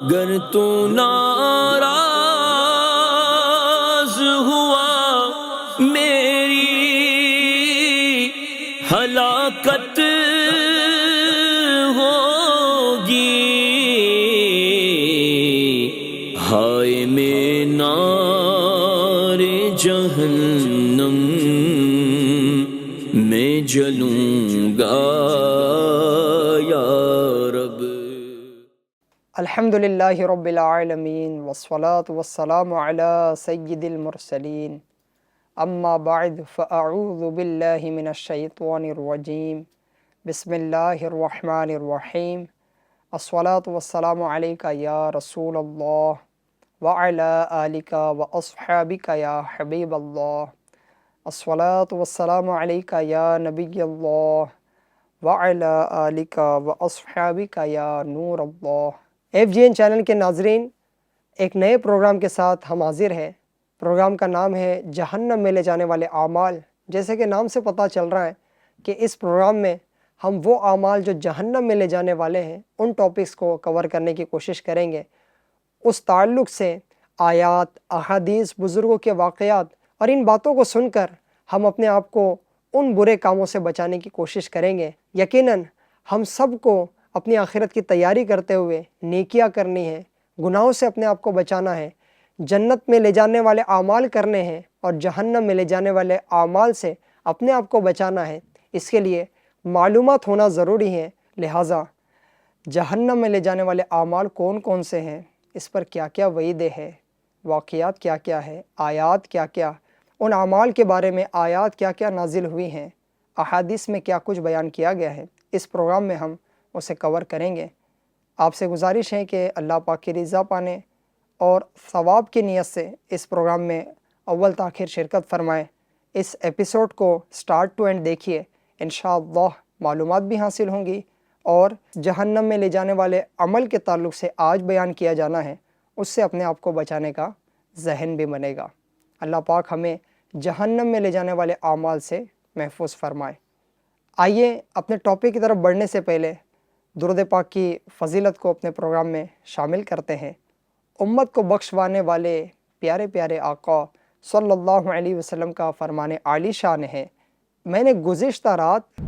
گر تو ناراض ہوا میری ہلاکت ہوگی، ہائے میں نار جہنم میں جلوں گا یا رب۔ الحمدللہ رب العالمین والصلاة والسلام علی سید المرسلین، اما بعد فاعوذ باللہ من الشیطان الرجیم، بسم اللہ الرحمن الرحیم، الصلاة والسلام علیک یا رسول اللہ وعلی آلک واصحابک یا حبیب اللہ، الصلاة والسلام علیک یا نبی اللہ وعلی آلک واصحابک یا نور اللہ۔ FGN چینل کے ناظرین، ایک نئے پروگرام کے ساتھ ہم حاضر ہیں۔ پروگرام کا نام ہے جہنم میں لے جانے والے اعمال۔ جیسے کہ نام سے پتہ چل رہا ہے کہ اس پروگرام میں ہم وہ اعمال جو جہنم میں لے جانے والے ہیں ان ٹاپکس کو کور کرنے کی کوشش کریں گے۔ اس تعلق سے آیات، احادیث، بزرگوں کے واقعات اور ان باتوں کو سن کر ہم اپنے آپ کو ان برے کاموں سے بچانے کی کوشش کریں گے۔ یقیناً ہم سب کو اپنی آخرت کی تیاری کرتے ہوئے نیکیاں کرنی ہے، گناہوں سے اپنے آپ کو بچانا ہے، جنت میں لے جانے والے اعمال کرنے ہیں اور جہنم میں لے جانے والے اعمال سے اپنے آپ کو بچانا ہے۔ اس کے لیے معلومات ہونا ضروری ہے۔ لہٰذا جہنم میں لے جانے والے اعمال کون کون سے ہیں، اس پر کیا کیا وعیدیں ہے، واقعات کیا کیا ہے، آیات کیا کیا، ان اعمال کے بارے میں آیات کیا کیا نازل ہوئی ہیں، احادیث میں کیا کچھ بیان کیا گیا ہے، اس پروگرام میں ہم اسے کور کریں گے۔ آپ سے گزارش ہے کہ اللہ پاک کی رضا پانے اور ثواب کی نیت سے اس پروگرام میں اول تاخیر شرکت فرمائیں۔ اس ایپیسوڈ کو سٹارٹ ٹو اینڈ دیکھیے، انشاءاللہ معلومات بھی حاصل ہوں گی اور جہنم میں لے جانے والے عمل کے تعلق سے آج بیان کیا جانا ہے اس سے اپنے آپ کو بچانے کا ذہن بھی بنے گا۔ اللہ پاک ہمیں جہنم میں لے جانے والے اعمال سے محفوظ فرمائے۔ آئیے اپنے ٹاپک کی طرف بڑھنے سے پہلے درود پاک کی فضیلت کو اپنے پروگرام میں شامل کرتے ہیں۔ امت کو بخشوانے والے پیارے پیارے آقا صلی اللہ علیہ وسلم کا فرمان عالی شان ہے، میں نے گزشتہ رات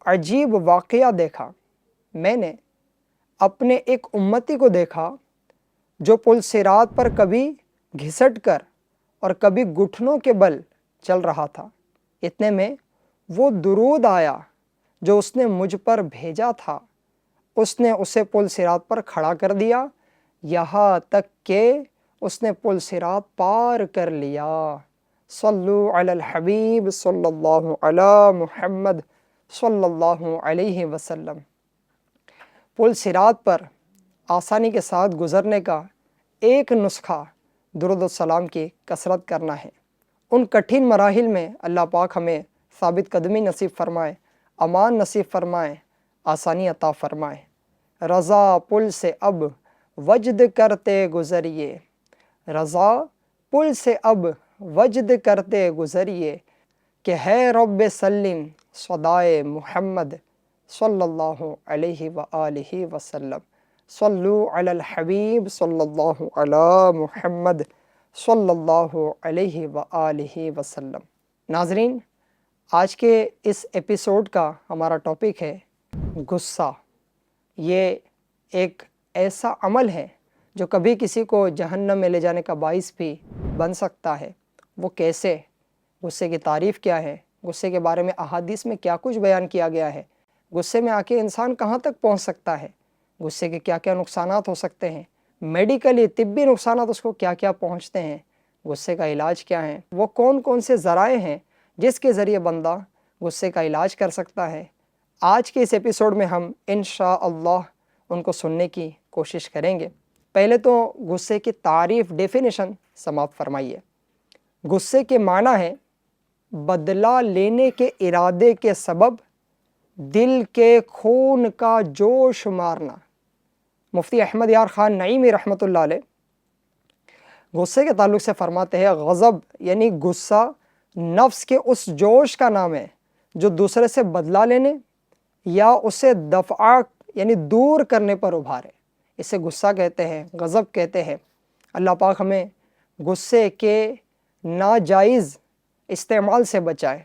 عجیب واقعہ دیکھا۔ میں نے اپنے ایک امتی کو دیکھا جو پل صراط پر کبھی گھسٹ کر اور کبھی گھٹنوں کے بل چل رہا تھا۔ اتنے میں وہ درود آیا جو اس نے مجھ پر بھیجا تھا، اس نے اسے پل صراط پر کھڑا کر دیا، یہاں تک کہ اس نے پل صراط پار کر لیا۔ صلو علی الحبیب صلی اللہ علی محمد صلی اللہ علیہ وسلم۔ پل صراط پر آسانی کے ساتھ گزرنے کا ایک نسخہ درود و سلام کی کثرت کرنا ہے۔ ان کٹھن مراحل میں اللہ پاک ہمیں ثابت قدمی نصیب فرمائے، امان نصیب فرمائے، آسانی عطا فرمائے۔ رضا پل سے اب وجد کرتے گزریے، رضا پل سے اب وجد کرتے گزریے، کہ ہے رب سلم صدائے محمد صلی اللہ علیہ وآلہ وسلم۔ صلو علی الحبیب صلی اللہ علی محمد صلی اللہ علیہ وآلہ وسلم۔ ناظرین، آج کے اس ایپیسوڈ کا ہمارا ٹاپک ہے غصہ۔ یہ ایک ایسا عمل ہے جو کبھی کسی کو جہنم میں لے جانے کا باعث بھی بن سکتا ہے۔ وہ کیسے؟ غصے کی تعریف کیا ہے؟ غصے کے بارے میں احادیث میں کیا کچھ بیان کیا گیا ہے؟ غصے میں آ کے انسان کہاں تک پہنچ سکتا ہے؟ غصے کے کیا کیا نقصانات ہو سکتے ہیں؟ میڈیکلی، طبی نقصانات اس کو کیا کیا پہنچتے ہیں؟ غصے کا علاج کیا ہے؟ وہ کون کون سے ذرائع ہیں جس کے ذریعے بندہ غصے کا علاج کر سکتا ہے؟ آج کے اس ایپیسوڈ میں ہم انشاءاللہ ان کو سننے کی کوشش کریں گے۔ پہلے تو غصے کی تعریف، ڈیفینیشن سماعت فرمائیے۔ غصے کے معنی ہے بدلہ لینے کے ارادے کے سبب دل کے خون کا جوش مارنا۔ مفتی احمد یار خان نعیمی رحمۃ اللہ علیہ غصے کے تعلق سے فرماتے ہیں، غضب یعنی غصہ نفس کے اس جوش کا نام ہے جو دوسرے سے بدلہ لینے یا اسے دفع یعنی دور کرنے پر ابھارے۔ اسے غصہ کہتے ہیں، غضب کہتے ہیں۔ اللہ پاک ہمیں غصے کے ناجائز استعمال سے بچائے۔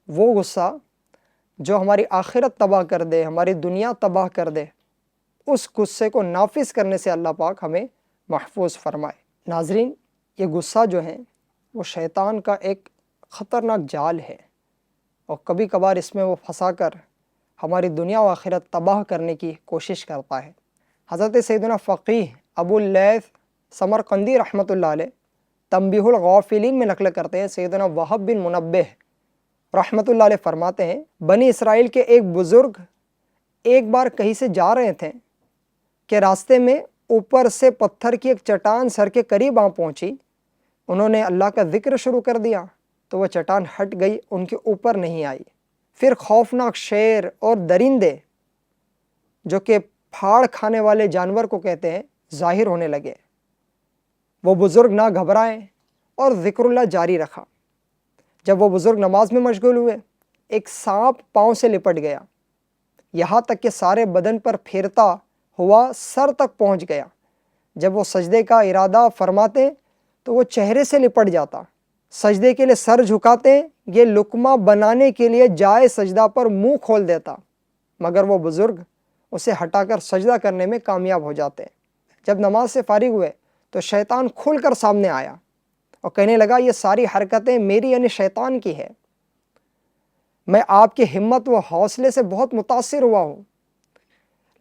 وہ غصہ جو ہماری آخرت تباہ کر دے، ہماری دنیا تباہ کر دے، اس غصے کو نافذ کرنے سے اللہ پاک ہمیں محفوظ فرمائے۔ ناظرین، یہ غصہ جو ہے وہ شیطان کا ایک خطرناک جال ہے، اور کبھی کبھار اس میں وہ پھنسا کر ہماری دنیا و آخرت تباہ کرنے کی کوشش کرتا ہے۔ حضرت سیدنا فقیہ ابو اللیث سمرقندی رحمۃ اللہ علیہ تنبیہ الغافلین میں نقل کرتے ہیں، سیدنا وہب بن منبہ رحمۃ اللہ علیہ فرماتے ہیں، بنی اسرائیل کے ایک بزرگ ایک بار کہیں سے جا رہے تھے کہ راستے میں اوپر سے پتھر کی ایک چٹان سر کے قریب آ پہنچی۔ انہوں نے اللہ کا ذکر شروع کر دیا تو وہ چٹان ہٹ گئی، ان کے اوپر نہیں آئی۔ پھر خوفناک شیر اور درندے جو کہ پھاڑ کھانے والے جانور کو کہتے ہیں ظاہر ہونے لگے۔ وہ بزرگ نہ گھبرائے اور ذکر اللہ جاری رکھا۔ جب وہ بزرگ نماز میں مشغول ہوئے، ایک سانپ پاؤں سے لپٹ گیا، یہاں تک کہ سارے بدن پر پھرتا ہوا سر تک پہنچ گیا۔ جب وہ سجدے کا ارادہ فرماتے تو وہ چہرے سے لپٹ جاتا، سجدے کے لیے سر جھکاتے، یہ لقمہ بنانے کے لیے جائے سجدہ پر منہ کھول دیتا، مگر وہ بزرگ اسے ہٹا کر سجدہ کرنے میں کامیاب ہو جاتے۔ جب نماز سے فارغ ہوئے تو شیطان کھل کر سامنے آیا اور کہنے لگا، یہ ساری حرکتیں میری یعنی شیطان کی ہے۔ میں آپ کی ہمت و حوصلے سے بہت متاثر ہوا ہوں،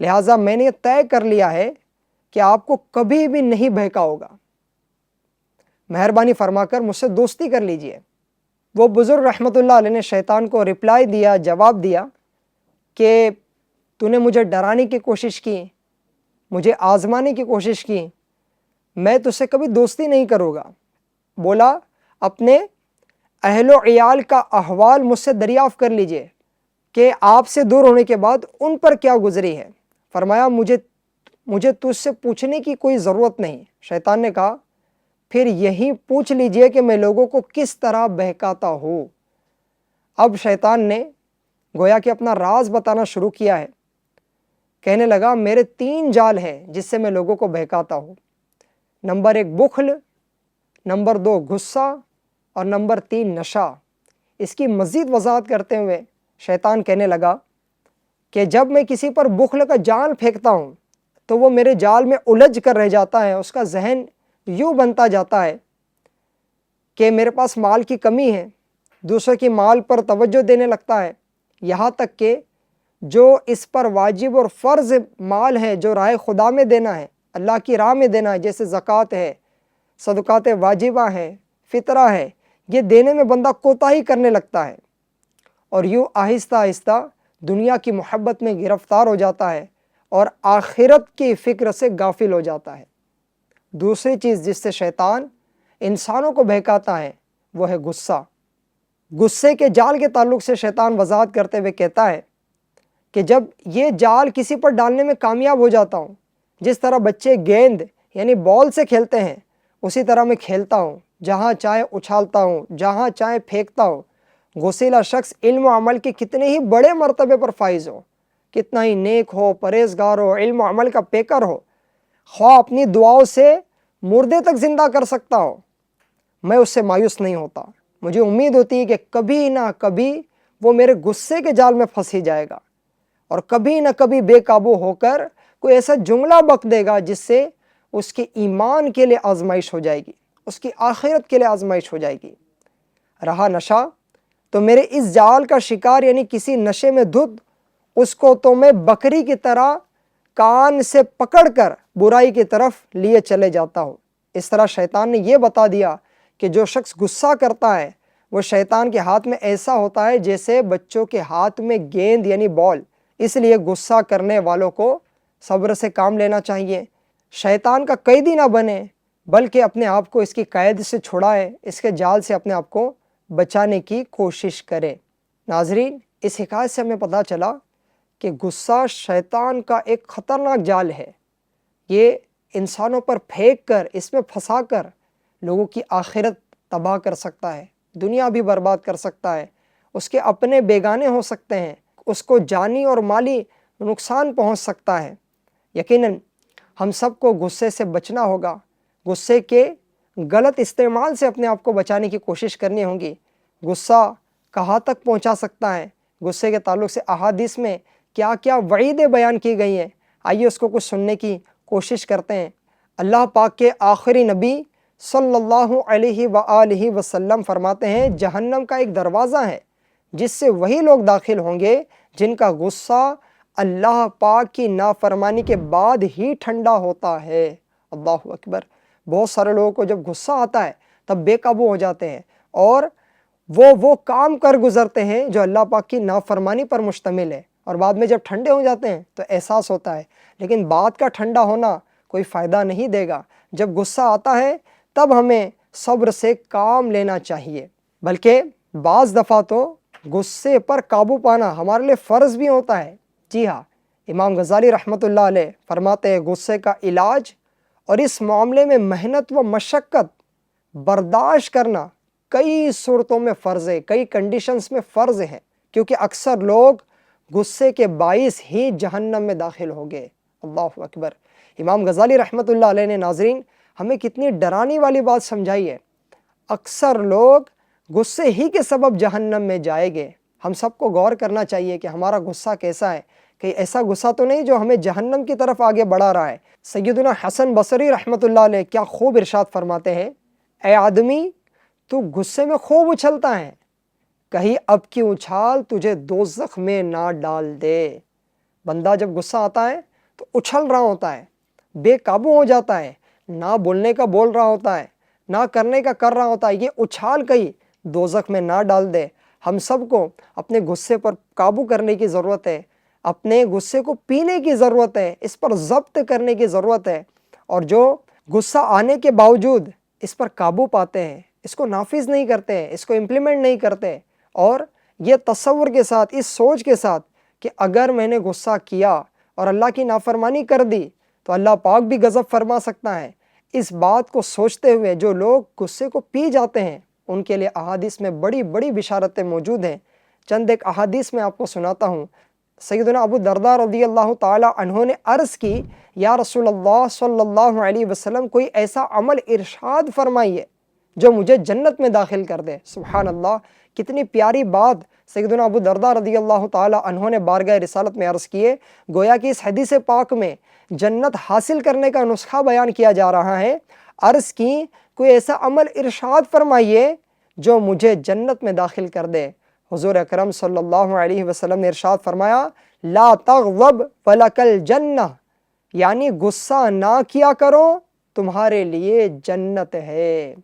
لہٰذا میں نے یہ طے کر لیا ہے کہ آپ کو کبھی بھی نہیں بہکا ہوگا، مہربانی فرما کر مجھ سے دوستی کر لیجئے۔ وہ بزرگ رحمۃ اللہ علیہ نے شیطان کو رپلائی دیا، جواب دیا کہ تو نے مجھے ڈرانے کی کوشش کی، مجھے آزمانے کی کوشش کی، میں تجھ سے کبھی دوستی نہیں کروں گا۔ بولا، اپنے اہل و عیال کا احوال مجھ سے دریافت کر لیجئے کہ آپ سے دور ہونے کے بعد ان پر کیا گزری ہے۔ فرمایا، مجھے تجھ سے پوچھنے کی کوئی ضرورت نہیں۔ شیطان نے کہا، پھر یہی پوچھ لیجئے کہ میں لوگوں کو کس طرح بہکاتا ہوں۔ اب شیطان نے گویا کہ اپنا راز بتانا شروع کیا ہے۔ کہنے لگا، میرے 3 جال ہیں جس سے میں لوگوں کو بہکاتا ہوں۔ نمبر 1 بخل، نمبر 2 غصہ، اور نمبر 3 نشہ۔ اس کی مزید وضاحت کرتے ہوئے شیطان کہنے لگا کہ جب میں کسی پر بخل کا جال پھینکتا ہوں تو وہ میرے جال میں الجھ کر رہ جاتا ہے، اس کا ذہن یوں بنتا جاتا ہے کہ میرے پاس مال کی کمی ہے، دوسروں کی مال پر توجہ دینے لگتا ہے، یہاں تک کہ جو اس پر واجب اور فرض مال ہے، جو راہ خدا میں دینا ہے، اللہ کی راہ میں دینا ہے، جیسے زکوٰۃ ہے، صدقات واجبہ ہے، فطرہ ہے، یہ دینے میں بندہ کوتاہی کرنے لگتا ہے، اور یوں آہستہ آہستہ دنیا کی محبت میں گرفتار ہو جاتا ہے اور آخرت کی فکر سے غافل ہو جاتا ہے۔ دوسری چیز جس سے شیطان انسانوں کو بہکاتا ہے وہ ہے غصہ۔ غصے کے جال کے تعلق سے شیطان وضاحت کرتے ہوئے کہتا ہے کہ جب یہ جال کسی پر ڈالنے میں کامیاب ہو جاتا ہوں، جس طرح بچے گیند یعنی بال سے کھیلتے ہیں، اسی طرح میں کھیلتا ہوں، جہاں چاہے اچھالتا ہوں، جہاں چاہے پھینکتا ہوں۔ غصیلا شخص علم و عمل کے کتنے ہی بڑے مرتبے پر فائز ہو، کتنا ہی نیک ہو، پرہیزگار ہو، علم و عمل کا پیکر ہو، خواہ اپنی دعاؤں سے مردے تک زندہ کر سکتا ہو، میں اس سے مایوس نہیں ہوتا۔ مجھے امید ہوتی ہے کہ کبھی نہ کبھی وہ میرے غصے کے جال میں پھنس ہی جائے گا، اور کبھی نہ کبھی بے قابو ہو کر کوئی ایسا جملہ بک دے گا جس سے اس کے ایمان کے لیے آزمائش ہو جائے گی، اس کی آخرت کے لیے آزمائش ہو جائے گی۔ رہا نشہ، تو میرے اس جال کا شکار یعنی کسی نشے میں دھت، اس کو تو میں بکری کی طرح کان سے پکڑ کر برائی کی طرف لیے چلے جاتا ہوں۔ اس طرح شیطان نے یہ بتا دیا کہ جو شخص غصہ کرتا ہے وہ شیطان کے ہاتھ میں ایسا ہوتا ہے جیسے بچوں کے ہاتھ میں گیند یعنی بال۔ اس لیے غصہ کرنے والوں کو صبر سے کام لینا چاہیے، شیطان کا قیدی نہ بنے، بلکہ اپنے آپ کو اس کی قید سے چھڑائے، اس کے جال سے اپنے آپ کو بچانے کی کوشش کرے۔ ناظرین، اس حکایت سے ہمیں پتہ چلا کہ غصہ شیطان کا ایک خطرناک جال ہے۔ یہ انسانوں پر پھینک کر، اس میں پھنسا کر لوگوں کی آخرت تباہ کر سکتا ہے، دنیا بھی برباد کر سکتا ہے، اس کے اپنے بیگانے ہو سکتے ہیں، اس کو جانی اور مالی نقصان پہنچ سکتا ہے۔ یقیناً ہم سب کو غصے سے بچنا ہوگا، غصے کے غلط استعمال سے اپنے آپ کو بچانے کی کوشش کرنی ہوگی۔ غصہ کہاں تک پہنچا سکتا ہے، غصے کے تعلق سے احادیث میں کیا کیا وعیدیں بیان کی گئی ہیں، آئیے اس کو کچھ سننے کی کوشش کرتے ہیں۔ اللہ پاک کے آخری نبی صلی اللہ علیہ وآلہ وسلم فرماتے ہیں جہنم کا ایک دروازہ ہے جس سے وہی لوگ داخل ہوں گے جن کا غصہ اللہ پاک کی نافرمانی کے بعد ہی ٹھنڈا ہوتا ہے۔ اللہ اکبر۔ بہت سارے لوگوں کو جب غصہ آتا ہے تب بے قابو ہو جاتے ہیں اور وہ کام کر گزرتے ہیں جو اللہ پاک کی نافرمانی پر مشتمل ہے، اور بعد میں جب ٹھنڈے ہو جاتے ہیں تو احساس ہوتا ہے، لیکن بعد کا ٹھنڈا ہونا کوئی فائدہ نہیں دے گا۔ جب غصہ آتا ہے تب ہمیں صبر سے کام لینا چاہیے، بلکہ بعض دفعہ تو غصے پر قابو پانا ہمارے لیے فرض بھی ہوتا ہے۔ جی ہاں، امام غزالی رحمۃ اللہ علیہ فرماتے ہیں غصے کا علاج اور اس معاملے میں محنت و مشقت برداشت کرنا کئی صورتوں میں فرض ہے، کئی کنڈیشنز میں فرض ہے، کیونکہ اکثر لوگ غصے کے باعث ہی جہنم میں داخل ہو گئے۔ اللہ اکبر۔ امام غزالی رحمۃ اللہ علیہ نے ناظرین ہمیں کتنی ڈرانی والی بات سمجھائی ہے۔ اکثر لوگ غصے ہی کے سبب جہنم میں جائیں گے۔ ہم سب کو غور کرنا چاہیے کہ ہمارا غصہ کیسا ہے، کہ ایسا غصہ تو نہیں جو ہمیں جہنم کی طرف آگے بڑھا رہا ہے۔ سیدنا حسن بصری رحمۃ اللہ علیہ کیا خوب ارشاد فرماتے ہیں، اے آدمی تو غصے میں خوب اچھلتا ہے، کہیں اب کی اچھال تجھے دوزخ میں نہ ڈال دے۔ بندہ جب غصہ آتا ہے تو اچھل رہا ہوتا ہے، بے قابو ہو جاتا ہے، نہ بولنے کا بول رہا ہوتا ہے، نہ کرنے کا کر رہا ہوتا ہے، یہ اچھال کہیں دوزخ میں نہ ڈال دے۔ ہم سب کو اپنے غصے پر قابو کرنے کی ضرورت ہے، اپنے غصے کو پینے کی ضرورت ہے، اس پر ضبط کرنے کی ضرورت ہے، اور جو غصہ آنے کے باوجود اس پر قابو پاتے ہیں، اس کو نافذ نہیں کرتے ہیں، اس کو امپلیمنٹ نہیں کرتے، اور یہ تصور کے ساتھ، اس سوچ کے ساتھ کہ اگر میں نے غصہ کیا اور اللہ کی نافرمانی کر دی تو اللہ پاک بھی غضب فرما سکتا ہے، اس بات کو سوچتے ہوئے جو لوگ غصے کو پی جاتے ہیں ان کے لیے احادیث میں بڑی بڑی بشارتیں موجود ہیں۔ چند ایک احادیث میں آپ کو سناتا ہوں۔ سیدنا ابو درداء رضی اللہ تعالی عنہ نے عرض کی، یا رسول اللہ صلی اللہ علیہ وسلم کوئی ایسا عمل ارشاد فرمائیے جو مجھے جنت میں داخل کر دے۔ سبحان اللہ، کتنی پیاری بات سیدنا ابو درداء رضی اللہ تعالی عنہ نے بارگاہ رسالت میں عرض کیے، گویا کہ اس حدیث پاک میں جنت حاصل کرنے کا نسخہ بیان کیا جا رہا ہے۔ عرض کی کوئی ایسا عمل ارشاد فرمائیے جو مجھے جنت میں داخل کر دے۔ حضور اکرم صلی اللہ علیہ وسلم نے ارشاد فرمایا، لا تغضب ولک الجنہ، یعنی غصہ نہ کیا کرو تمہارے لیے جنت ہے۔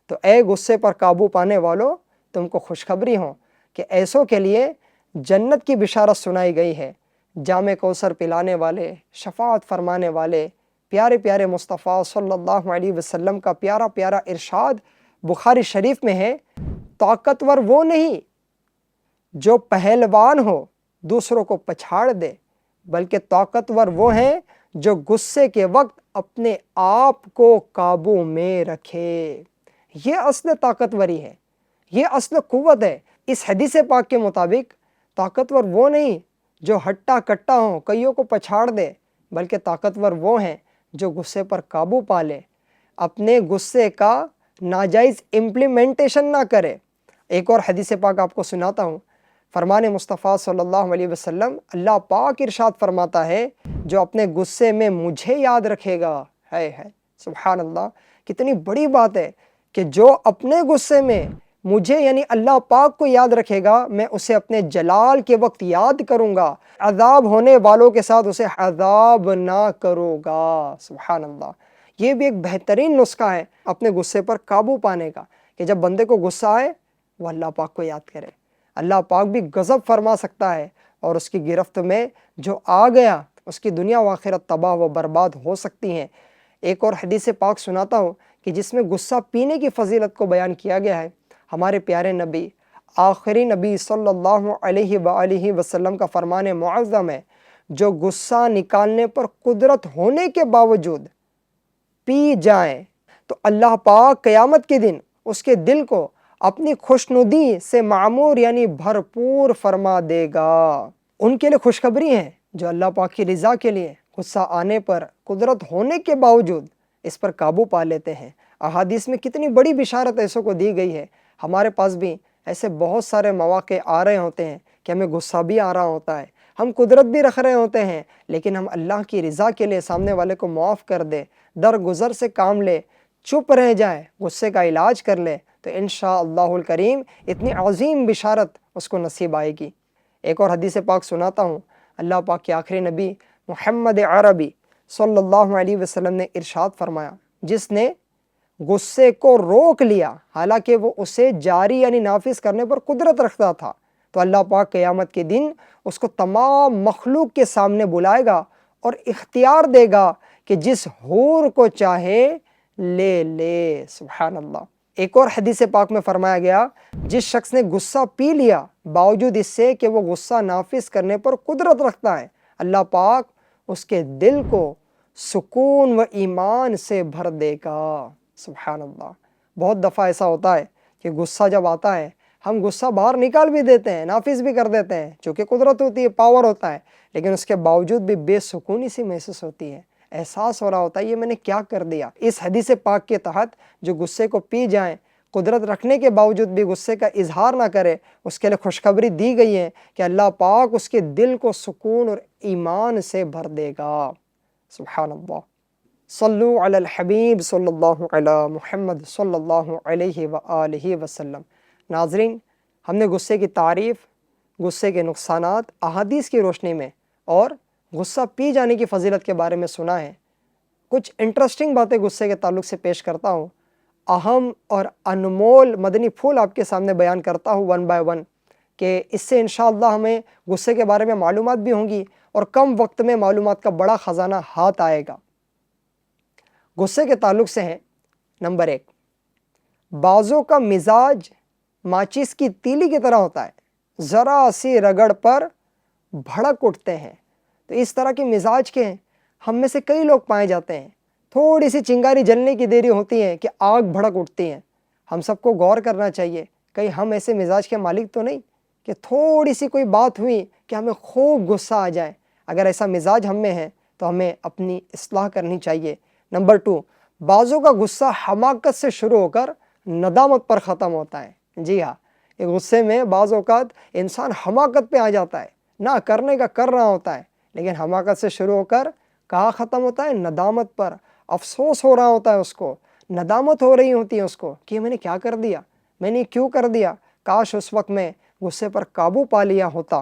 تو اے غصے پر قابو پانے والو، تم کو خوشخبری ہو کہ ایسوں کے لیے جنت کی بشارت سنائی گئی ہے۔ جام کوثر پلانے والے، شفاعت فرمانے والے پیارے پیارے مصطفیٰ صلی اللہ علیہ وسلم کا پیارا پیارا ارشاد بخاری شریف میں ہے، طاقتور وہ نہیں جو پہلوان ہو دوسروں کو پچھاڑ دے، بلکہ طاقتور وہ ہیں جو غصے کے وقت اپنے آپ کو قابو میں رکھے۔ یہ اصل طاقتوری ہے، یہ اصل قوت ہے۔ اس حدیث پاک کے مطابق طاقتور وہ نہیں جو ہٹا کٹا ہو، کئیوں کو پچھاڑ دے، بلکہ طاقتور وہ ہیں جو غصے پر قابو پا لے، اپنے غصے کا ناجائز امپلیمنٹیشن نہ کرے۔ ایک اور حدیث پاک آپ کو سناتا ہوں۔ فرمان مصطفیٰ صلی اللہ علیہ وسلم، اللہ پاک ارشاد فرماتا ہے، جو اپنے غصے میں مجھے یاد رکھے گا، ہے سبحان اللہ، کتنی بڑی بات ہے کہ جو اپنے غصے میں مجھے یعنی اللہ پاک کو یاد رکھے گا، میں اسے اپنے جلال کے وقت یاد کروں گا، عذاب ہونے والوں کے ساتھ اسے عذاب نہ کروں گا۔ سبحان اللہ، یہ بھی ایک بہترین نسخہ ہے اپنے غصے پر قابو پانے کا، کہ جب بندے کو غصہ آئے وہ اللہ پاک کو یاد کرے۔ اللہ پاک بھی غضب فرما سکتا ہے، اور اس کی گرفت میں جو آ گیا اس کی دنیا و آخرت تباہ و برباد ہو سکتی ہیں۔ ایک اور حدیث پاک سناتا ہوں کہ جس میں غصہ پینے کی فضیلت کو بیان کیا گیا ہے۔ ہمارے پیارے نبی، آخری نبی صلی اللہ علیہ وآلہ وسلم کا فرمان معظم ہے، جو غصہ نکالنے پر قدرت ہونے کے باوجود پی جائیں تو اللہ پاک قیامت کے دن اس کے دل کو اپنی خوشنودی سے معمور یعنی بھرپور فرما دے گا۔ ان کے لیے خوشخبری ہے جو اللہ پاک کی رضا کے لیے غصہ آنے پر قدرت ہونے کے باوجود اس پر قابو پا لیتے ہیں۔ احادیث میں کتنی بڑی بشارت ایسوں کو دی گئی ہے۔ ہمارے پاس بھی ایسے بہت سارے مواقع آ رہے ہوتے ہیں کہ ہمیں غصہ بھی آ رہا ہوتا ہے، ہم قدرت بھی رکھ رہے ہوتے ہیں، لیکن ہم اللہ کی رضا کے لیے سامنے والے کو معاف کر دے، درگزر سے کام لے، چپ رہ جائے، غصے کا علاج کر لے، تو انشاءاللہ الکریم اتنی عظیم بشارت اس کو نصیب آئے گی۔ ایک اور حدیث پاک سناتا ہوں۔ اللہ پاک کے آخری نبی محمد عربی صلی اللہ علیہ وسلم نے ارشاد فرمایا، جس نے غصے کو روک لیا حالانکہ وہ اسے جاری یعنی نافذ کرنے پر قدرت رکھتا تھا، تو اللہ پاک قیامت کے دن اس کو تمام مخلوق کے سامنے بلائے گا اور اختیار دے گا کہ جس حور کو چاہے لے لے۔ سبحان اللہ۔ ایک اور حدیث پاک میں فرمایا گیا، جس شخص نے غصہ پی لیا باوجود اس سے کہ وہ غصہ نافذ کرنے پر قدرت رکھتا ہے، اللہ پاک اس کے دل کو سکون و ایمان سے بھر دے گا۔ سبحان اللہ۔ بہت دفعہ ایسا ہوتا ہے کہ غصہ جب آتا ہے ہم غصہ باہر نکال بھی دیتے ہیں، نافذ بھی کر دیتے ہیں، چونکہ قدرت ہوتی ہے، پاور ہوتا ہے، لیکن اس کے باوجود بھی بے سکونی سی محسوس ہوتی ہے، احساس ہو رہا ہوتا ہے یہ میں نے کیا کر دیا۔ اس حدیث پاک کے تحت جو غصے کو پی جائیں، قدرت رکھنے کے باوجود بھی غصے کا اظہار نہ کرے، اس کے لیے خوشخبری دی گئی ہے کہ اللہ پاک اس کے دل کو سکون اور ایمان سے بھر دے گا۔ سبحان اللہ۔ صلو علی الحبیب صلی اللہ علی محمد صلی اللہ علیہ وآلہ وسلم۔ ناظرین، ہم نے غصے کی تعریف، غصے کے نقصانات احادیث کی روشنی میں اور غصہ پی جانے کی فضیلت کے بارے میں سنا ہے۔ کچھ انٹرسٹنگ باتیں غصے کے تعلق سے پیش کرتا ہوں، اہم اور انمول مدنی پھول آپ کے سامنے بیان کرتا ہوں ون بائی ون، کہ اس سے انشاءاللہ ہمیں غصے کے بارے میں معلومات بھی ہوں گی اور کم وقت میں معلومات کا بڑا خزانہ ہاتھ آئے گا۔ غصے کے تعلق سے ہے، نمبر 1، بعضوں کا مزاج ماچس کی تیلی کی طرح ہوتا ہے، ذرا سی رگڑ پر بھڑک اٹھتے ہیں۔ تو اس طرح کے مزاج کے ہم میں سے کئی لوگ پائے جاتے ہیں، تھوڑی سی چنگاری جلنے کی دیری ہوتی ہے کہ آگ بھڑک اٹھتی ہیں۔ ہم سب کو غور کرنا چاہیے، کہیں ہم ایسے مزاج کے مالک تو نہیں کہ تھوڑی سی کوئی بات ہوئی کہ ہمیں خوب غصہ آ جائے۔ اگر ایسا مزاج ہم میں ہے تو ہمیں اپنی اصلاح کرنی چاہیے۔ نمبر 2، بعضوں کا غصہ حماقت سے شروع ہو کر ندامت پر ختم ہوتا ہے۔ جی ہاں، یہ غصے میں بعض اوقات انسان حماقت پہ آ جاتا ہے، نہ کرنے کا کر رہا ہوتا ہے، لیکن حماقت سے شروع ہو کر کہاں ختم ہوتا ہے؟ ندامت پر۔ افسوس ہو رہا ہوتا ہے اس کو، ندامت ہو رہی ہوتی ہے اس کو کہ میں نے کیا کر دیا، میں نے کیوں کر دیا، کاش اس وقت میں غصے پر قابو پا لیا ہوتا۔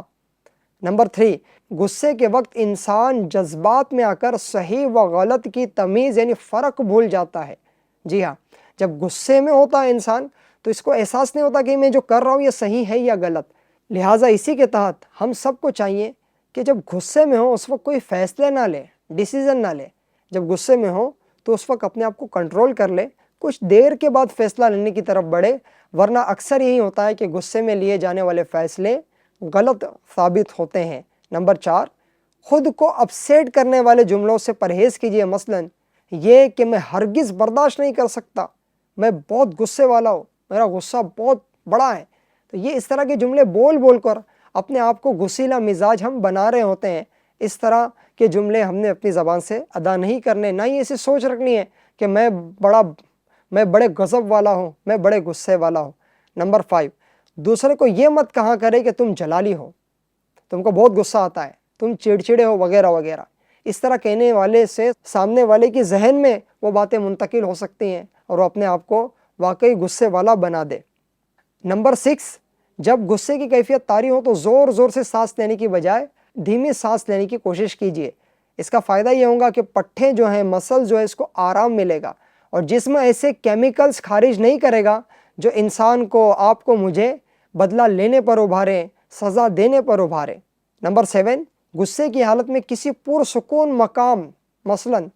نمبر 3، غصے کے وقت انسان جذبات میں آ کر صحیح و غلط کی تمیز یعنی فرق بھول جاتا ہے۔ جی ہاں، جب غصے میں ہوتا ہے انسان تو اس کو احساس نہیں ہوتا کہ میں جو کر رہا ہوں یہ صحیح ہے یا غلط۔ لہٰذا اسی کے تحت ہم سب کو چاہیے کہ جب غصے میں ہو اس وقت کوئی فیصلے نہ لے، ڈیسیزن نہ لے۔ جب غصے میں ہو تو اس وقت اپنے آپ کو کنٹرول کر لے، کچھ دیر کے بعد فیصلہ لینے کی طرف بڑھے، ورنہ اکثر یہی ہوتا ہے کہ غصے میں لیے جانے والے فیصلے غلط ثابت ہوتے ہیں۔ نمبر 4، خود کو اپسیٹ کرنے والے جملوں سے پرہیز کیجیے، مثلاً یہ کہ میں ہرگز برداشت نہیں کر سکتا، میں بہت غصے والا ہوں، میرا غصہ بہت بڑا ہے۔ تو یہ اس طرح کے جملے بول بول کر اپنے آپ کو غصیلا مزاج ہم بنا رہے ہوتے ہیں۔ اس طرح کے جملے ہم نے اپنی زبان سے ادا نہیں کرنے، نہ ہی ایسی سوچ رکھنی ہے کہ میں بڑے غضب والا ہوں، میں بڑے غصے والا ہوں۔ نمبر 5، دوسرے کو یہ مت کہا کرے کہ تم جلالی ہو، تم کو بہت غصہ آتا ہے، تم چڑچڑے ہو وغیرہ وغیرہ۔ اس طرح کہنے والے سے سامنے والے کی ذہن میں وہ باتیں منتقل ہو سکتی ہیں اور وہ اپنے آپ کو واقعی غصے والا بنا دے۔ نمبر 6، جب غصے کی کیفیت طاری ہو تو زور زور سے سانس لینے کی بجائے دھیمی سانس لینے کی کوشش کیجیے۔ اس کا فائدہ یہ ہوگا کہ پٹھے جو ہیں، مسل جو ہے، اس کو آرام ملے گا اور جسم ایسے کیمیکلز خارج نہیں کرے گا جو انسان کو، آپ کو، مجھے بدلہ لینے پر ابھارے، سزا دینے پر ابھارے۔ نمبر 7، غصے کی حالت میں کسی پرسکون مقام مثلاً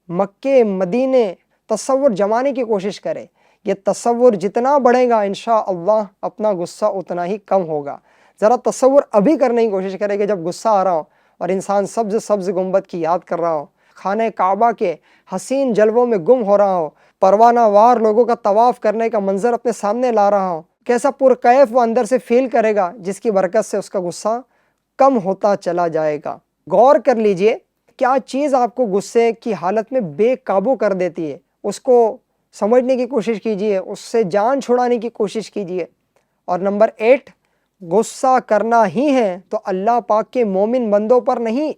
مکے، مدینے تصور جمانے کی کوشش کرے۔ یہ تصور جتنا بڑھے گا انشاءاللہ اپنا غصہ اتنا ہی کم ہوگا۔ ذرا تصور ابھی کرنے کی کوشش کرے کہ جب غصہ آ رہا ہو اور انسان سبز سبز گنبد کی یاد کر رہا ہو، خانہ کعبہ کے حسین جلووں میں گم ہو رہا ہو، پروانہ وار لوگوں کا طواف کرنے کا منظر اپنے سامنے لا رہا ہو، کیسا پرکیف وہ اندر سے فیل کرے گا، جس کی برکت سے اس کا غصہ کم ہوتا چلا جائے گا۔ غور کر لیجئے کیا چیز آپ کو غصے کی حالت میں بے قابو کر دیتی ہے، اس کو سمجھنے کی کوشش کیجئے، اس سے جان چھڑانے کی کوشش کیجئے۔ اور نمبر 8، غصہ کرنا ہی ہے تو اللہ پاک کے مومن بندوں پر نہیں،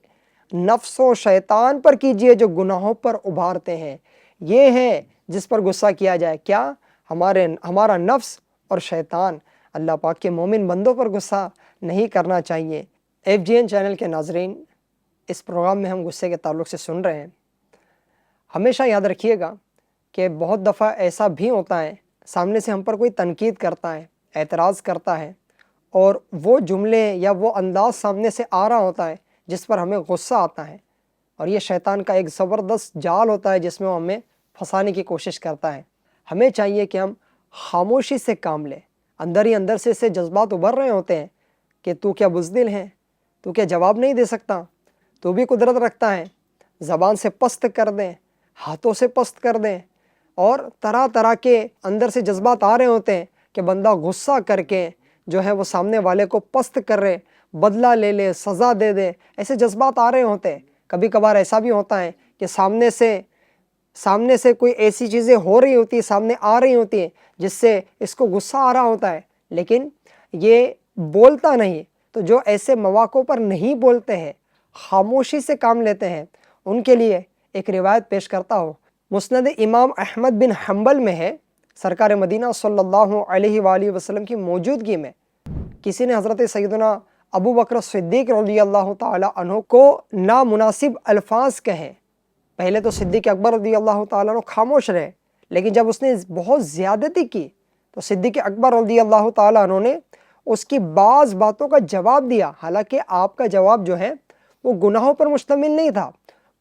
نفس و شیطان پر کیجئے جو گناہوں پر ابھارتے ہیں۔ یہ ہے جس پر غصہ کیا جائے، کیا؟ ہمارا نفس اور شیطان۔ اللہ پاک کے مومن بندوں پر غصہ نہیں کرنا چاہیے۔ FGN چینل کے ناظرین، اس پروگرام میں ہم غصے کے تعلق سے سن رہے ہیں۔ ہمیشہ یاد رکھیے گا کہ بہت دفعہ ایسا بھی ہوتا ہے، سامنے سے ہم پر کوئی تنقید کرتا ہے، اعتراض کرتا ہے، اور وہ جملے یا وہ انداز سامنے سے آ رہا ہوتا ہے جس پر ہمیں غصہ آتا ہے، اور یہ شیطان کا ایک زبردست جال ہوتا ہے جس میں وہ ہمیں پھنسانے کی کوشش کرتا ہے۔ ہمیں چاہیے کہ ہم خاموشی سے کام لیں۔ اندر ہی اندر سے جذبات ابھر رہے ہوتے ہیں کہ تو کیا بزدل ہے، تو کیا جواب نہیں دے سکتا، تو بھی قدرت رکھتا ہے۔ زبان سے پست کر دیں، ہاتھوں سے پست کر دیں، اور طرح طرح کے اندر سے جذبات آ رہے ہوتے ہیں کہ بندہ غصہ کر کے جو ہے وہ سامنے والے کو پست کر رہے، بدلہ لے لے، سزا دے دے، ایسے جذبات آ رہے ہوتے ہیں۔ کبھی کبھار ایسا بھی ہوتا ہے کہ سامنے سے کوئی ایسی چیزیں ہو رہی ہوتی ہیں، سامنے آ رہی ہوتی ہیں جس سے اس کو غصہ آ رہا ہوتا ہے، لیکن یہ بولتا نہیں۔ تو جو ایسے مواقع پر نہیں بولتے ہیں، خاموشی سے کام لیتے ہیں، ان کے لیے ایک روایت پیش کرتا ہوں۔ مسند امام احمد بن حنبل میں ہے، سرکار مدینہ صلی اللہ علیہ وآلہ وسلم کی موجودگی میں کسی نے حضرت سیدنا ابو بکر صدیق رضی اللہ تعالی عنہ کو نامناسب الفاظ کہیں۔ پہلے تو صدیق اکبر رضی اللہ تعالیٰ عنہ خاموش رہے، لیکن جب اس نے بہت زیادتی کی تو صدیق اکبر رضی اللہ تعالیٰ عنہ نے اس کی بعض باتوں کا جواب دیا۔ حالانکہ آپ کا جواب جو ہے وہ گناہوں پر مشتمل نہیں تھا،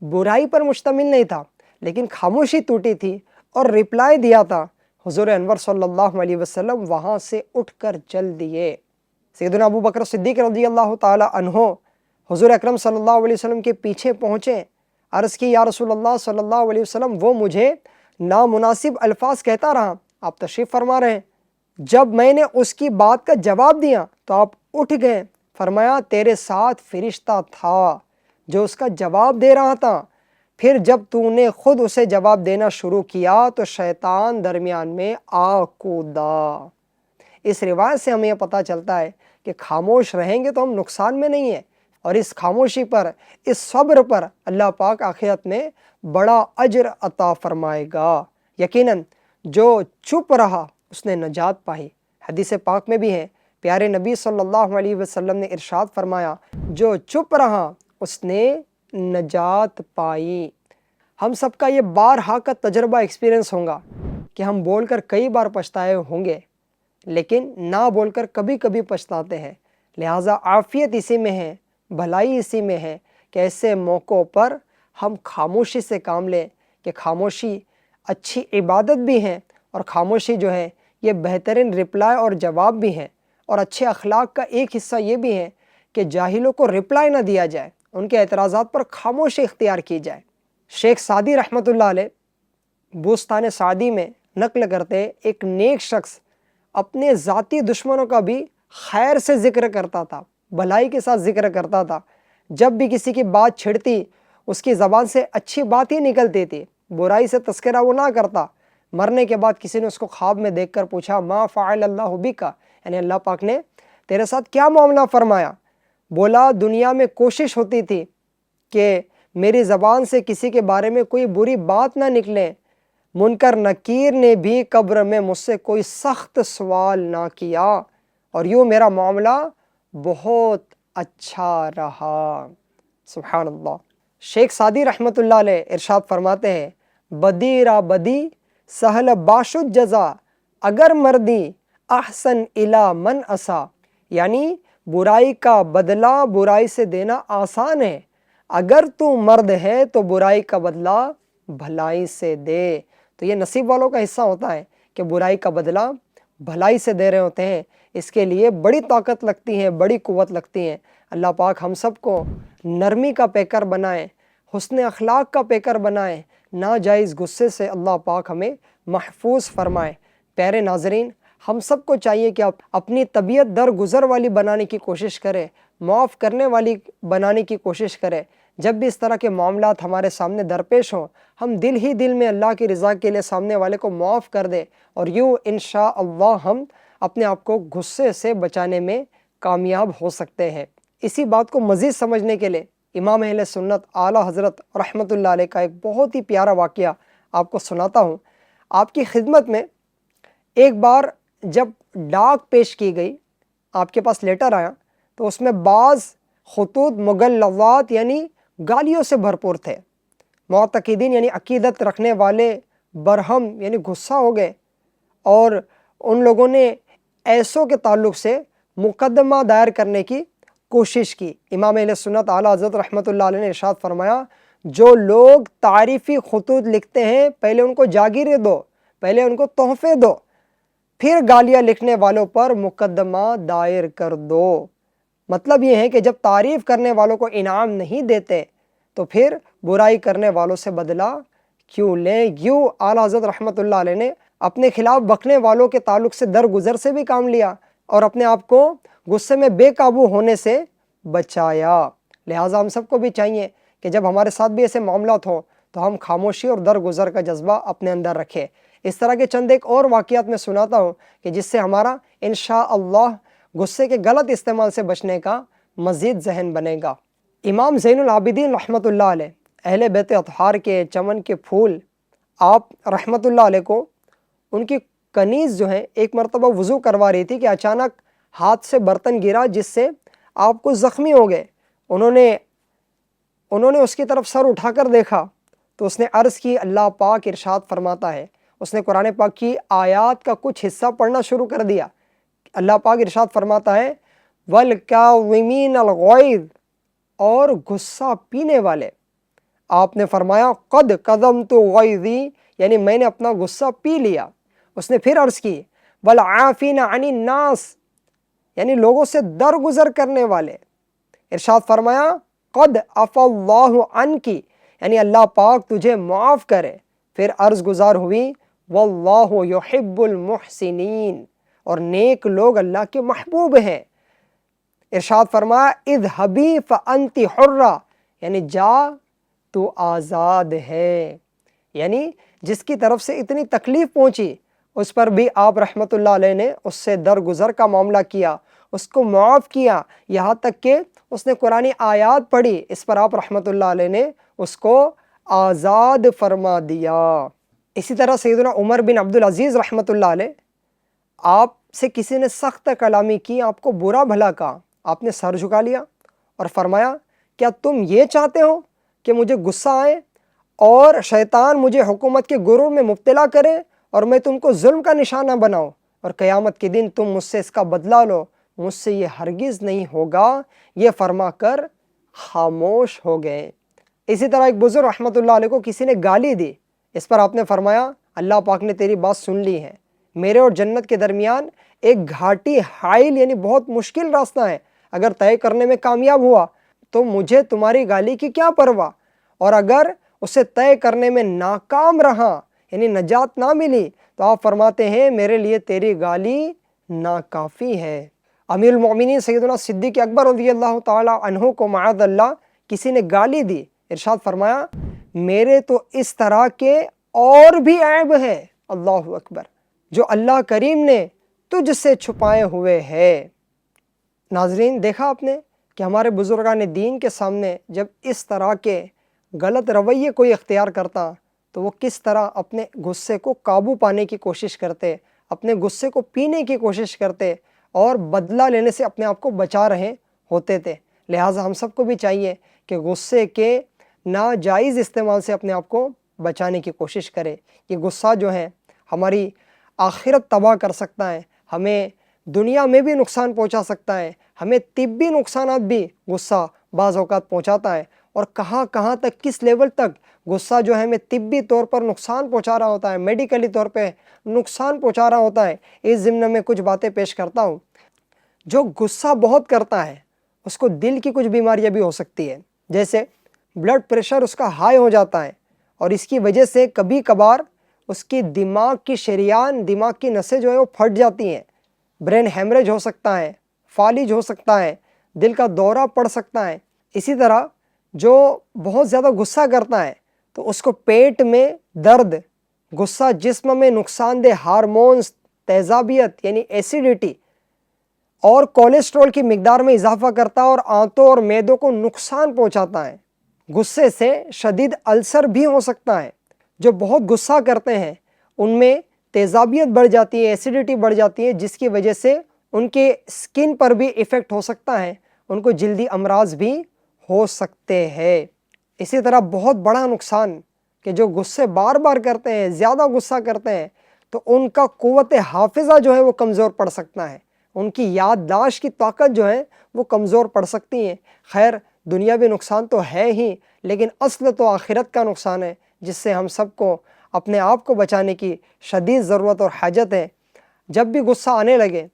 برائی پر مشتمل نہیں تھا، لیکن خاموشی ٹوٹی تھی اور رپلائی دیا تھا۔ حضور انور صلی اللہ علیہ وسلم وہاں سے اٹھ کر چل دیے۔ سیدنا ابو بکر صدیق رضی اللہ تعالیٰ عنہ حضور اکرم صلی اللہ علیہ وسلم کے پیچھے پہنچے، عرض کی، یا رسول اللہ صلی اللہ علیہ وسلم، وہ مجھے نامناسب الفاظ کہتا رہا، آپ تشریف فرما رہے ہیں۔ جب میں نے اس کی بات کا جواب دیا تو آپ اٹھ گئے، فرمایا تیرے ساتھ فرشتہ تھا جو اس کا جواب دے رہا تھا، پھر جب تو نے خود اسے جواب دینا شروع کیا تو شیطان درمیان میں آ کودا۔ اس روایت سے ہمیں یہ پتہ چلتا ہے کہ خاموش رہیں گے تو ہم نقصان میں نہیں ہیں، اور اس خاموشی پر، اس صبر پر اللہ پاک آخرت میں بڑا اجر عطا فرمائے گا۔ یقیناً جو چپ رہا اس نے نجات پائی۔ حدیث پاک میں بھی ہے، پیارے نبی صلی اللہ علیہ وسلم نے ارشاد فرمایا، جو چپ رہا اس نے نجات پائی۔ ہم سب کا یہ بارہا کا تجربہ ایکسپیرینس ہوگا کہ ہم بول کر کئی بار پچھتائے ہوں گے، لیکن نہ بول کر کبھی کبھی پچھتاتے ہیں۔ لہٰذا عافیت اسی میں ہے، بھلائی اسی میں ہے کہ ایسے موقعوں پر ہم خاموشی سے کام لیں، کہ خاموشی اچھی عبادت بھی ہے، اور خاموشی جو ہے یہ بہترین رپلائی اور جواب بھی ہے، اور اچھے اخلاق کا ایک حصہ یہ بھی ہے کہ جاہلوں کو رپلائی نہ دیا جائے، ان کے اعتراضات پر خاموشی اختیار کی جائے۔ شیخ سعدی رحمۃ اللہ علیہ بوستان سعدی میں نقل کرتے، ایک نیک شخص اپنے ذاتی دشمنوں کا بھی خیر سے ذکر کرتا تھا، بھلائی کے ساتھ ذکر کرتا تھا۔ جب بھی کسی کی بات چھڑتی اس کی زبان سے اچھی بات ہی نکلتی تھی، برائی سے تذکرہ وہ نہ کرتا۔ مرنے کے بعد کسی نے اس کو خواب میں دیکھ کر پوچھا، ما فعل اللہ بکا، یعنی اللہ پاک نے تیرے ساتھ کیا معاملہ فرمایا؟ بولا، دنیا میں کوشش ہوتی تھی کہ میری زبان سے کسی کے بارے میں کوئی بری بات نہ نکلے، منکر نکیر نے بھی قبر میں مجھ سے کوئی سخت سوال نہ کیا، اور یوں میرا معاملہ بہت اچھا رہا۔ سبحان اللہ۔ شیخ سعدی رحمۃ اللہ علیہ ارشاد فرماتے ہیں، بدی را بدی سہل باشد جزا، اگر مردی احسن الا من اسا، یعنی برائی کا بدلہ برائی سے دینا آسان ہے، اگر تو مرد ہے تو برائی کا بدلہ بھلائی سے دے۔ تو یہ نصیب والوں کا حصہ ہوتا ہے کہ برائی کا بدلہ بھلائی سے دے رہے ہوتے ہیں، اس کے لیے بڑی طاقت لگتی ہے، بڑی قوت لگتی ہے۔ اللہ پاک ہم سب کو نرمی کا پیکر بنائے، حسن اخلاق کا پیکر بنائے، ناجائز غصے سے اللہ پاک ہمیں محفوظ فرمائے۔ پیارے ناظرین، ہم سب کو چاہیے کہ اپنی طبیعت درگزر والی بنانے کی کوشش کرے، معاف کرنے والی بنانے کی کوشش کرے، جب بھی اس طرح کے معاملات ہمارے سامنے درپیش ہوں، ہم دل ہی دل میں اللہ کی رضا کے لیے سامنے والے کو معاف کر دیں، اور یوں انشاءاللہ ہم اپنے آپ کو غصے سے بچانے میں کامیاب ہو سکتے ہیں۔ اسی بات کو مزید سمجھنے کے لیے امام اہل سنت اعلیٰ حضرت رحمۃ اللہ علیہ کا ایک بہت ہی پیارا واقعہ آپ کو سناتا ہوں۔ آپ کی خدمت میں ایک بار جب ڈاک پیش کی گئی، آپ کے پاس لیٹر آیا، تو اس میں بعض خطوط مغلظات یعنی گالیوں سے بھرپور تھے۔ معتقدین یعنی عقیدت رکھنے والے برہم یعنی غصہ ہو گئے، اور ان لوگوں نے ایسوں کے تعلق سے مقدمہ دائر کرنے کی کوشش کی۔ امام اہل سنت اعلیٰ حضرت رحمۃ اللہ علیہ نے ارشاد فرمایا، جو لوگ تعریفی خطوط لکھتے ہیں پہلے ان کو جاگیریں دو، پہلے ان کو تحفے دو، پھر گالیاں لکھنے والوں پر مقدمہ دائر کر دو۔ مطلب یہ ہے کہ جب تعریف کرنے والوں کو انعام نہیں دیتے تو پھر برائی کرنے والوں سے بدلہ کیوں لیں؟ یوں اعلیٰ حضرت رحمۃ اللہ علیہ نے اپنے خلاف بکنے والوں کے تعلق سے درگزر سے بھی کام لیا، اور اپنے آپ کو غصے میں بے قابو ہونے سے بچایا۔ لہٰذا ہم سب کو بھی چاہیے کہ جب ہمارے ساتھ بھی ایسے معاملات ہوں تو ہم خاموشی اور درگزر کا جذبہ اپنے اندر رکھیں۔ اس طرح کے چند ایک اور واقعات میں سناتا ہوں کہ جس سے ہمارا انشاءاللہ غصے کے غلط استعمال سے بچنے کا مزید ذہن بنے گا۔ امام زین العابدین رحمۃ اللہ علیہ، اہل بیت اطہار کے چمن کے پھول، آپ رحمۃ اللہ علیہ کو ان کی کنیز جو ہے ایک مرتبہ وضو کروا رہی تھی کہ اچانک ہاتھ سے برتن گرا جس سے آپ کو زخمی ہو گئے۔ انہوں نے اس کی طرف سر اٹھا کر دیکھا تو اس نے عرض کی، اللہ پاک ارشاد فرماتا ہے۔ اس نے قرآن پاک کی آیات کا کچھ حصہ پڑھنا شروع کر دیا۔ اللہ پاک ارشاد فرماتا ہے، وَالْكَاظِمِينَ الْغَيْظَ، اور غصہ پینے والے۔ آپ نے فرمایا، قَدْ كَظَمْتُ غَيْظِي، یعنی میں نے اپنا غصہ پی لیا۔ اس نے پھر عرض کی، وَالْعَافِينَ عَنِ النَّاسِ، یعنی لوگوں سے درگزر کرنے والے۔ ارشاد فرمایا، قَدْ عَفَا اللَّهُ عَنْكِ، یعنی اللہ پاک تجھے معاف کرے۔ پھر عرض گزار ہوئی، وَاللَّهُ يُحِبُّ الْمُحْسِنِينَ، اور نیک لوگ اللہ کے محبوب ہیں۔ ارشاد فرمایا، اذهبی فأنت حرہ، یعنی جا تو آزاد ہے۔ یعنی جس کی طرف سے اتنی تکلیف پہنچی اس پر بھی آپ رحمۃ اللہ علیہ نے اس سے درگزر کا معاملہ کیا، اس کو معاف کیا، یہاں تک کہ اس نے قرآنی آیات پڑھی، اس پر آپ رحمۃ اللہ علیہ نے اس کو آزاد فرما دیا۔ اسی طرح سیدنا عمر بن عبدالعزیز رحمۃ اللہ علیہ، آپ سے کسی نے سخت کلامی کی، آپ کو برا بھلا کہا، آپ نے سر جھکا لیا اور فرمایا، کیا تم یہ چاہتے ہو کہ مجھے غصہ آئے اور شیطان مجھے حکومت کے غرور میں مبتلا کرے اور میں تم کو ظلم کا نشانہ بناؤں اور قیامت کے دن تم مجھ سے اس کا بدلہ لو؟ مجھ سے یہ ہرگز نہیں ہوگا۔ یہ فرما کر خاموش ہو گئے۔ اسی طرح ایک بزرگ رحمۃ اللہ علیہ کو کسی نے گالی دی، اس پر آپ نے فرمایا، اللہ پاک نے تیری بات سن لی ہے، میرے اور جنت کے درمیان ایک گھاٹی حائل یعنی بہت مشکل راستہ ہے، اگر طے کرنے میں کامیاب ہوا تو مجھے تمہاری گالی کی کیا پرواہ، اور اگر اسے طے کرنے میں ناکام رہا یعنی نجات نہ ملی تو آپ فرماتے ہیں میرے لیے تیری گالی ناکافی ہے۔ امیر المؤمنین سیدنا صدیق اکبر رضی اللہ تعالی عنہ کو معاذ اللہ کسی نے گالی دی، ارشاد فرمایا، میرے تو اس طرح کے اور بھی عیب ہے، اللہ اکبر، جو اللہ کریم نے تجھ سے چھپائے ہوئے ہے۔ ناظرین، دیکھا آپ نے کہ ہمارے بزرگان دین کے سامنے جب اس طرح کے غلط رویے کوئی اختیار کرتا تو وہ کس طرح اپنے غصے کو قابو پانے کی کوشش کرتے، اپنے غصے کو پینے کی کوشش کرتے اور بدلہ لینے سے اپنے آپ کو بچا رہے ہوتے تھے۔ لہٰذا ہم سب کو بھی چاہیے کہ غصے کے ناجائز استعمال سے اپنے آپ کو بچانے کی کوشش کرے۔ یہ غصہ جو ہے ہماری آخرت تباہ کر سکتا ہے، ہمیں دنیا میں بھی نقصان پہنچا سکتا ہے، ہمیں طبی نقصانات بھی غصہ بعض اوقات پہنچاتا ہے، اور کہاں کہاں تک، کس لیول تک غصہ جو ہے ہمیں طبی طور پر نقصان پہنچا رہا ہوتا ہے، میڈیکلی طور پہ نقصان پہنچا رہا ہوتا ہے۔ اس ضمن میں کچھ باتیں پیش کرتا ہوں۔ جو غصہ بہت کرتا ہے اس کو دل کی کچھ بیماریاں بھی ہو سکتی ہے، جیسے بلڈ پریشر اس کا ہائی ہو جاتا ہے، اور اس کی وجہ سے کبھی کبھار اس کی دماغ کی شریان، دماغ کی نسیں جو ہے وہ پھٹ جاتی ہیں، برین ہیمریج ہو سکتا ہے، فالج ہو سکتا ہے، دل کا دورہ پڑ سکتا ہے۔ اسی طرح جو بہت زیادہ غصہ کرتا ہے تو اس کو پیٹ میں درد، غصہ جسم میں نقصان دہ ہارمونز، تیزابیت یعنی ایسیڈیٹی اور کولیسٹرول کی مقدار میں اضافہ کرتا ہے اور آنتوں اور معدوں کو نقصان پہنچاتا ہے۔ غصے سے شدید السر بھی ہو سکتا ہے۔ جو بہت غصہ کرتے ہیں ان میں تیزابیت بڑھ جاتی ہے، ایسیڈیٹی بڑھ جاتی ہے، جس کی وجہ سے ان کے اسکن پر بھی ایفیکٹ ہو سکتا ہے، ان کو جلدی امراض بھی ہو سکتے ہیں۔ اسی طرح بہت بڑا نقصان کہ جو غصے بار بار کرتے ہیں، زیادہ غصہ کرتے ہیں، تو ان کا قوت حافظہ جو ہے وہ کمزور پڑ سکتا ہے، ان کی یادداشت کی طاقت جو ہے وہ کمزور پڑ سکتی ہے۔ خیر دنیاوی نقصان تو ہے ہی، لیکن اصل تو آخرت کا نقصان ہے، جس سے ہم سب کو اپنے آپ کو بچانے کی شدید ضرورت اور حاجت ہے۔ جب بھی غصہ آنے لگے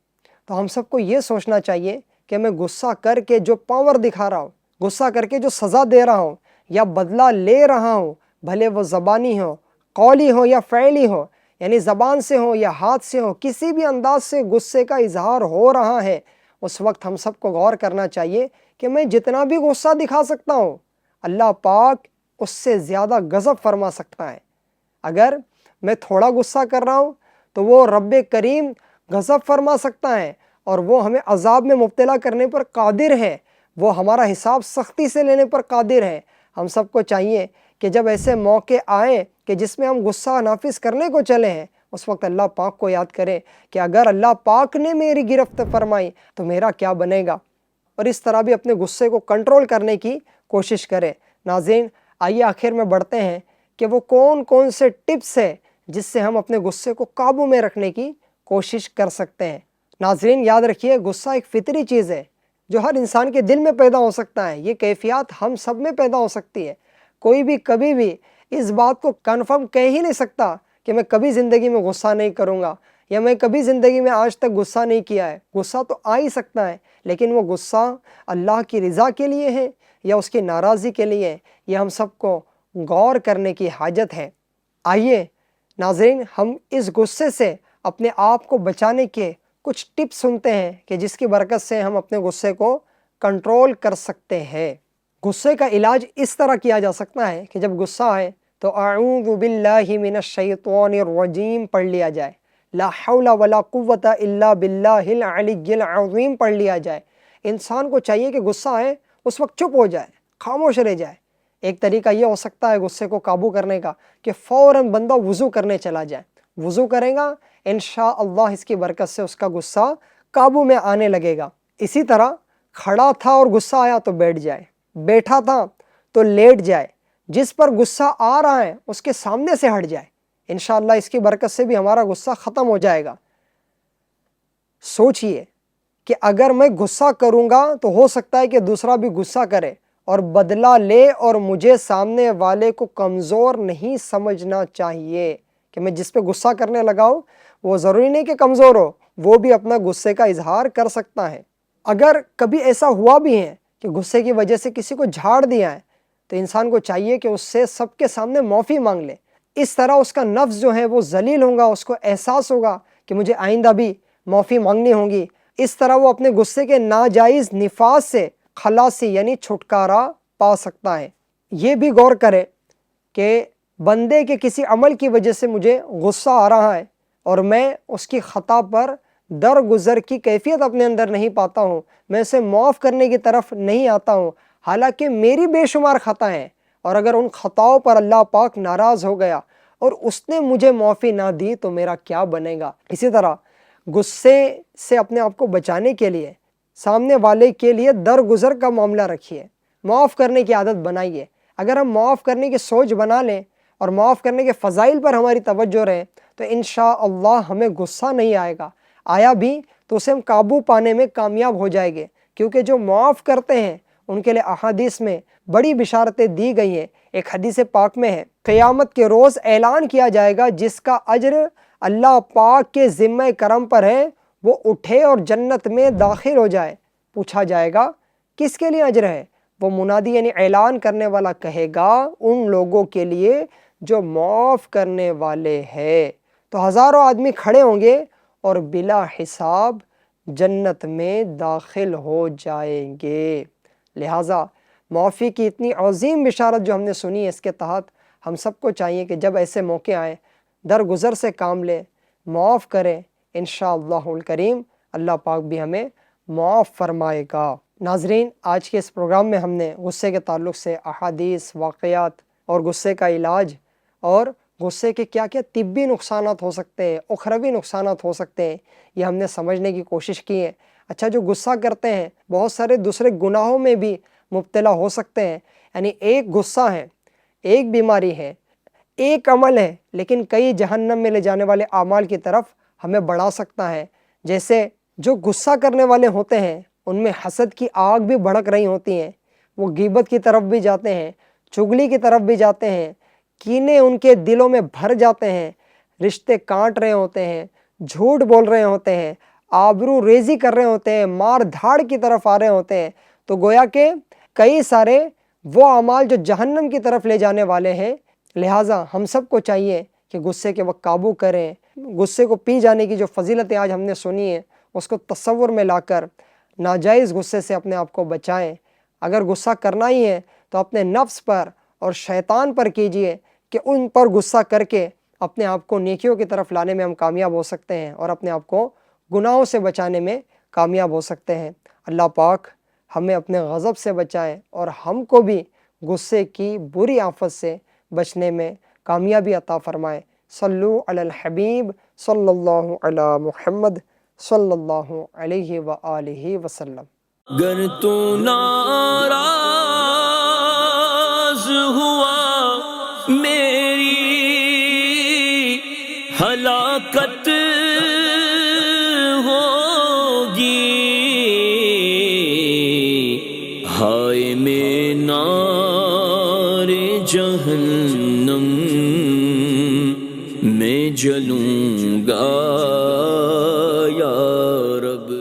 تو ہم سب کو یہ سوچنا چاہیے کہ میں غصہ کر کے جو پاور دکھا رہا ہوں، غصہ کر کے جو سزا دے رہا ہوں یا بدلہ لے رہا ہوں، بھلے وہ زبانی ہو، قولی ہو یا فعلی ہو، یعنی زبان سے ہو یا ہاتھ سے ہو، کسی بھی انداز سے غصے کا اظہار ہو رہا ہے، اس وقت ہم سب کو غور کرنا چاہیے کہ میں جتنا بھی غصہ دکھا سکتا ہوں، اللہ پاک اس سے زیادہ غضب فرما سکتا ہے۔ اگر میں تھوڑا غصہ کر رہا ہوں تو وہ رب کریم غضب فرما سکتا ہے اور وہ ہمیں عذاب میں مبتلا کرنے پر قادر ہے، وہ ہمارا حساب سختی سے لینے پر قادر ہے۔ ہم سب کو چاہیے کہ جب ایسے موقع آئیں کہ جس میں ہم غصہ نافذ کرنے کو چلے ہیں، اس وقت اللہ پاک کو یاد کریں کہ اگر اللہ پاک نے میری گرفت فرمائی تو میرا کیا بنے گا، اور اس طرح بھی اپنے غصے کو کنٹرول کرنے کی کوشش کریں۔ ناظرین آئیے آخر میں بڑھتے ہیں کہ وہ کون کون سے ٹپس ہیں جس سے ہم اپنے غصے کو قابو میں رکھنے کی کوشش کر سکتے ہیں۔ ناظرین یاد رکھیے غصہ ایک فطری چیز ہے جو ہر انسان کے دل میں پیدا ہو سکتا ہے، یہ کیفیات ہم سب میں پیدا ہو سکتی ہے۔ کوئی بھی کبھی بھی اس بات کو کنفرم کہہ ہی نہیں سکتا کہ میں کبھی زندگی میں غصہ نہیں کروں گا یا میں کبھی زندگی میں آج تک غصہ نہیں کیا ہے۔ غصہ تو آ ہی سکتا ہے، لیکن وہ غصہ اللہ کی رضا کے لیے ہے یا اس کی ناراضی کے لیے، یہ ہم سب کو غور کرنے کی حاجت ہے۔ آئیے ناظرین ہم اس غصے سے اپنے آپ کو بچانے کے کچھ ٹپس سنتے ہیں کہ جس کی برکت سے ہم اپنے غصے کو کنٹرول کر سکتے ہیں۔ غصے کا علاج اس طرح کیا جا سکتا ہے کہ جب غصہ آئے تو اعوذ باللہ من الشیطان الرجیم پڑھ لیا جائے، لا حول ولا قوت الا باللہ العلی العظیم پڑھ لیا جائے۔ انسان کو چاہیے کہ غصہ آئے اس وقت چپ ہو جائے، خاموش رہ جائے۔ ایک طریقہ یہ ہو سکتا ہے غصے کو قابو کرنے کا کہ فوراً بندہ وضو کرنے چلا جائے، وضو کرے گا انشاءاللہ اس کی برکت سے اس کا غصہ قابو میں آنے لگے گا۔ اسی طرح کھڑا تھا اور غصہ آیا تو بیٹھ جائے، بیٹھا تھا تو لیٹ جائے، جس پر غصہ آ رہا ہے اس کے سامنے سے ہٹ جائے، انشاءاللہ اس کی برکت سے بھی ہمارا غصہ ختم ہو جائے گا۔ سوچئے کہ اگر میں غصہ کروں گا تو ہو سکتا ہے کہ دوسرا بھی غصہ کرے اور بدلہ لے، اور مجھے سامنے والے کو کمزور نہیں سمجھنا چاہیے کہ میں جس پہ غصہ کرنے لگا ہوں وہ ضروری نہیں کہ کمزور ہو، وہ بھی اپنا غصے کا اظہار کر سکتا ہے۔ اگر کبھی ایسا ہوا بھی ہے کہ غصے کی وجہ سے کسی کو جھاڑ دیا ہے تو انسان کو چاہیے کہ اس سے سب کے سامنے معافی مانگ لے، اس طرح اس کا نفس جو ہے وہ ذلیل ہوگا، اس کو احساس ہوگا کہ مجھے آئندہ بھی معافی مانگنی ہوگی۔ اس طرح وہ اپنے غصے کے ناجائز نفاذ سے خلاصی یعنی چھٹکارا پا سکتا ہے۔ یہ بھی غور کرے کہ بندے کے کسی عمل کی وجہ سے مجھے غصہ آ رہا ہے اور میں اس کی خطا پر درگزر کی کیفیت اپنے اندر نہیں پاتا ہوں، میں اسے معاف کرنے کی طرف نہیں آتا ہوں، حالانکہ میری بے شمار خطائیں ہیں، اور اگر ان خطاؤں پر اللہ پاک ناراض ہو گیا اور اس نے مجھے معافی نہ دی تو میرا کیا بنے گا۔ اسی طرح غصے سے اپنے آپ کو بچانے کے لیے سامنے والے کے لیے درگزر کا معاملہ رکھیے، معاف کرنے کی عادت بنائیے۔ اگر ہم معاف کرنے کی سوچ بنا لیں اور معاف کرنے کے فضائل پر ہماری توجہ رہے تو انشاءاللہ ہمیں غصہ نہیں آئے گا، آیا بھی تو اسے ہم قابو پانے میں کامیاب ہو جائیں گے، کیونکہ جو معاف کرتے ہیں ان کے لیے احادیث میں بڑی بشارتیں دی گئی ہیں۔ ایک حدیث پاک میں ہے قیامت کے روز اعلان کیا جائے گا جس کا اجر اللہ پاک کے ذمہ کرم پر ہے وہ اٹھے اور جنت میں داخل ہو جائے۔ پوچھا جائے گا کس کے لیے اجر ہے؟ وہ منادی یعنی اعلان کرنے والا کہے گا ان لوگوں کے لیے جو معاف کرنے والے ہیں۔ تو ہزاروں آدمی کھڑے ہوں گے اور بلا حساب جنت میں داخل ہو جائیں گے۔ لہٰذا معافی کی اتنی عظیم بشارت جو ہم نے سنی ہے، اس کے تحت ہم سب کو چاہیے کہ جب ایسے موقع آئیں درگزر سے کام لیں، معاف کریں، انشاءاللہ الکریم اللہ پاک بھی ہمیں معاف فرمائے گا۔ ناظرین، آج کے اس پروگرام میں ہم نے غصے کے تعلق سے احادیث، واقعات اور غصے کا علاج اور غصے کے کیا کیا طبی نقصانات ہو سکتے ہیں، اخروی نقصانات ہو سکتے ہیں، یہ ہم نے سمجھنے کی کوشش کی ہے۔ اچھا، جو غصہ کرتے ہیں بہت سارے دوسرے گناہوں میں بھی مبتلا ہو سکتے ہیں، یعنی ایک غصہ ہے، ایک بیماری ہے، ایک عمل ہے، لیکن کئی جہنم میں لے جانے والے اعمال کی طرف ہمیں بڑھا سکتا ہے۔ جیسے جو غصہ کرنے والے ہوتے ہیں ان میں حسد کی آگ بھی بھڑک رہی ہوتی ہیں، وہ غیبت کی طرف بھی جاتے ہیں، چغلی کی طرف بھی جاتے ہیں، کینے ان کے دلوں میں بھر جاتے ہیں، رشتے کاٹ رہے ہوتے ہیں، جھوٹ بول رہے ہوتے ہیں، آبرو ریزی کر رہے ہوتے ہیں، مار دھاڑ کی طرف آ رہے ہوتے ہیں۔ تو گویا کہ کئی سارے وہ اعمال جو جہنم کی طرف لے جانے والے ہیں، لہٰذا ہم سب کو چاہیے کہ غصے کے وقت قابو کریں، غصے کو پی جانے کی جو فضیلتیں آج ہم نے سنی ہیں اس کو تصور میں لا کر ناجائز غصے سے اپنے آپ کو بچائیں۔ اگر غصہ کرنا ہی ہے تو اپنے نفس پر اور شیطان پر کیجئے کہ ان پر غصہ کر کے اپنے آپ کو نیکیوں کی طرف لانے میں ہم کامیاب ہو سکتے ہیں اور اپنے آپ کو گناہوں سے بچانے میں کامیاب ہو سکتے ہیں۔ اللہ پاک ہمیں اپنے غضب سے بچائے اور ہم کو بھی غصے کی بری آفت سے بچنے میں کامیابی عطا فرمائے۔ صلو علی الحبیب صلی اللہ علی محمد صلی اللہ علیہ وآلہ وسلم۔ گر تو ناراض ہوا میری ہلاکت ہوگی، ہائے میں نار جہنم میں جلوں گا یا رب۔